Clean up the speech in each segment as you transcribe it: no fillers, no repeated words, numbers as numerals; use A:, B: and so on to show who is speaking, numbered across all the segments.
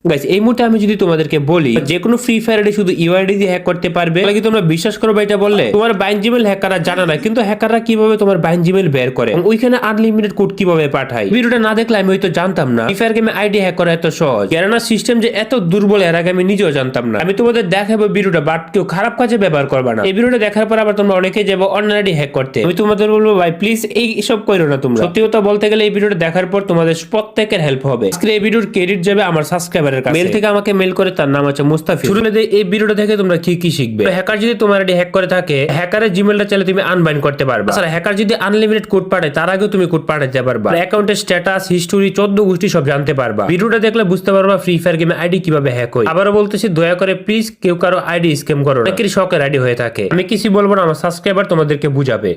A: Guys এই মুহূর্তে আমি যদি তোমাদেরকে বলি যে কোনো ফ্রি ফায়ারে শুধু ইউআইডি দিয়ে হ্যাক করতে পারবে, তাহলে কি তোমরা বিশ্বাস করবে এটা বললে? তোমার বাইন জিমেল হ্যাকাররা জানা না, কিন্তু হ্যাকাররা কিভাবে তোমার বাইন জিমেল বের করে এবং ওইখানে আনলিমিটেড কোড কিভাবে পাঠায়। ভিডিওটা না দেখলে আমি হয়তো জানতাম না ফ্রি ফায়ার গেমে আইডি হ্যাক করা এত সহজ। কেননা সিস্টেম যে এত দুর্বল এর আগে আমি নিজেও জানতাম না। আমি তোমাদের দেখাবো ভিডিওটা, বাট কেউ খারাপ কাজে ব্যবহার করবে না। এই ভিডিওটা দেখার পর আবার তোমরা অনেকেই যাবো অনলাইন আইডি হ্যাক করতে। আমি তোমাদের বলবো ভাই প্লিজ এই সব করো না তোমরা। সত্যি কথা বলতে গেলে এই ভিডিওটা দেখার পর তোমাদের প্রত্যেকের হেল্প হবে। আজকে এই ভিডিওর ক্রেডিট যাবে আমার সাবস্ক্রাইবারের কাছে। মেল থেকে আমাকে মেল করে, তার নাম হচ্ছে মুস্তাফিজ। শুরু করে এই ভিডিওটা দেখে তোমরা কি কি শিখবে। হ্যাকার যদি তোমার আইডি হ্যাক করে থাকে, হ্যাকারের জিমেলটা চাইলে তুমি আনবাইন্ড করতে পারবে। আচ্ছা, হ্যাকার যদি আনলিমিটেড কোড পাঠায় তার আগেও তুমি কোড পাঠাতে পারবা। অ্যাকাউন্টের স্ট্যাটাস, হিস্টোরি, 14 গোষ্ঠী সব জানতে পারবা। ভিডিওটা দেখলে বুঝতে পারবা ফ্রি ফায়ার গেমে আইডি কিভাবে হ্যাক হয়। আবারও বলতেছি, দয়া করে প্লিজ কেউ কারো আইডি স্ক্যাম করো না। অনেকেরই শখের আইডি হয়ে থাকে। আমি কিছু বলবো না, আমার সাবস্ক্রাইবার তোমাদেরকে বুঝাবে।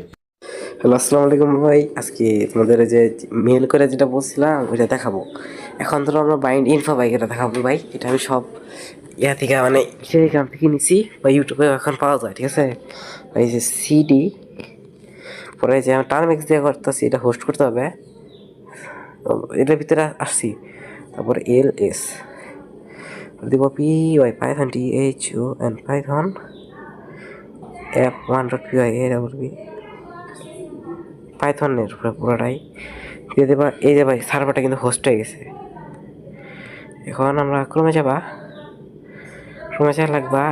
B: হ্যালো, আসসালামু আলাইকুম ভাই। আজকে তোমাদের যে মেল করে যেটা বলছিলাম ওইটা দেখাবো। এখন ধরো আমরা বাইন্ড ইনফো বাইক এটা দেখাবো ভাই। এটা আমি সব থেকে মানে সেখান থেকে নিছি বা ইউটিউবে এখন পাওয়া যায়, ঠিক আছে। এই যে সিডি, পরে যে আমি টার্মিক্স দিয়ে করতেছি, এটা হোস্ট করতে হবে, এটার ভিতরে আসছি। তারপর LS দিব P Y Python THON Python F1.py পাইথনের পুরোটাই দিয়ে দেবা। এই যে ভাই সার্ভারটা কিন্তু হোস্ট হয়ে গেছে। এখন আমরা ক্রমে যাওয়া লাগবা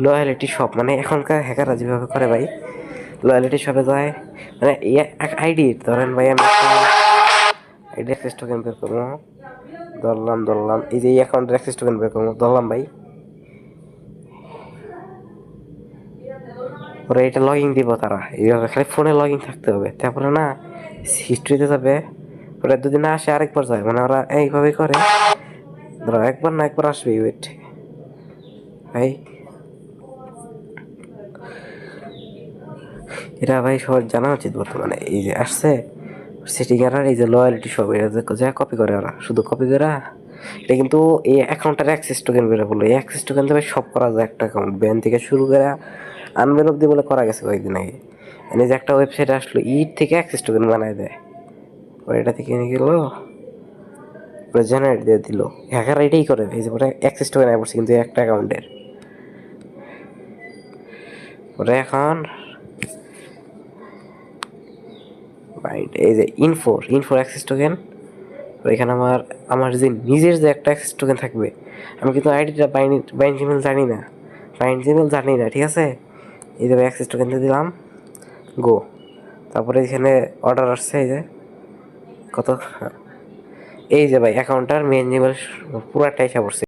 B: লয়ালিটি শপ, মানে এখনকার হ্যাকাররা যেভাবে করে ভাই, লয়ালিটি শপে যায় মানে এক আইডি ধরেন ভাই, আমি আইডি অ্যাক্সেস টোকেন বের করবো, ধরলাম এই যে অ্যাকাউন্টের অ্যাক্সেস টোকেন বের করবো, ধরলাম ভাই। ওরা এটা লগইন দিব, তারা এইভাবে খালি ফোনে লগইন থাকতে হবে। তারপরে না হিস্ট্রিতে যাবে, ওরা দুদিন না আসে আরেকবার যায়, মানে ওরা এইভাবেই করে। ধরো একবার না একবার আসবে। ওয়েট ভাই, এটা ভাই সবার জানা উচিত বর্তমানে। এই যে আসছে সেটিং এর, এই যে লয়ালিটি সব এটা যা কপি করে ওরা, শুধু কপি করে। এটা কিন্তু এই অ্যাকাউন্টের অ্যাক্সেস টোকেন বের বললো, এই অ্যাক্সেস টোকেন দেবে সব করা যায়। একটা অ্যাকাউন্ট ব্যান থেকে শুরু করে আনব্যান অব্দি বলে করা গেছে কয়েকদিন আগে। এনে যে একটা ওয়েবসাইট আসলো, ইট থেকে অ্যাক্সেস টোকেন বানায় দেয়, পরে এটা থেকে নিয়ে গেলো জেনারেট দিয়ে দিল। হ্যাকার এটাই করে, এই যে পরে অ্যাক্সেস টোকেন আয় পড়ছে কিন্তু একটা অ্যাকাউন্টের। পরে এখন এই যে ইনফোর অ্যাক্সেস টোকেন, এখানে আমার যে নিজের যে একটা অ্যাক্সেস টোকেন থাকবে। আমি কিন্তু আইডিটা বাইন জিমেল জানি না, ঠিক আছে। এই যে অ্যাক্সেস টোকেন দিয়ে দিলাম, গো। তারপরে এখানে অর্ডার আসছে, এই যে কত, এই যে ভাই অ্যাকাউন্টটার মেন জিমেল পুরাটাই এসে পড়ছে।